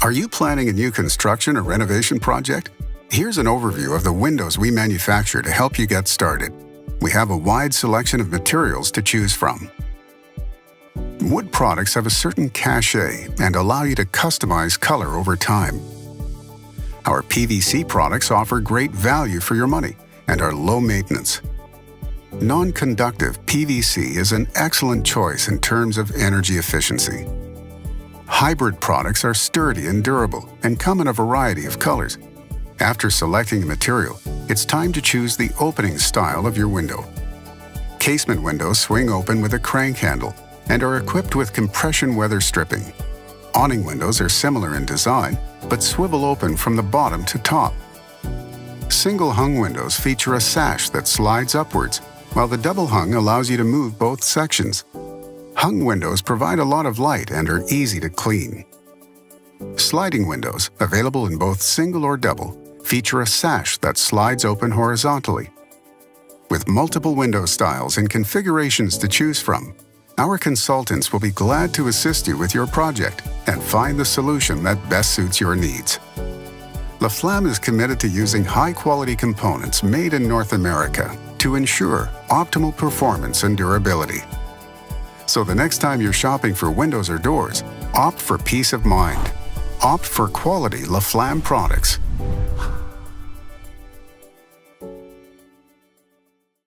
Are you planning a new construction or renovation project? Here's an overview of the windows we manufacture to help you get started. We have a wide selection of materials to choose from. Wood products have a certain cachet and allow you to customize color over time. Our PVC products offer great value for your money and are low maintenance. Non-conductive PVC is an excellent choice in terms of energy efficiency. Hybrid products are sturdy and durable and come in a variety of colors. After selecting a material, it's time to choose the opening style of your window. Casement windows swing open with a crank handle and are equipped with compression weather stripping. Awning windows are similar in design, but swivel open from the bottom to top. Single hung windows feature a sash that slides upwards, while the double hung allows you to move both sections. Hung windows provide a lot of light and are easy to clean. Sliding windows, available in both single or double, feature a sash that slides open horizontally. With multiple window styles and configurations to choose from, our consultants will be glad to assist you with your project and find the solution that best suits your needs. Laflamme is committed to using high-quality components made in North America to ensure optimal performance and durability. So the next time you're shopping for windows or doors, opt for peace of mind. Opt for quality Laflamme products.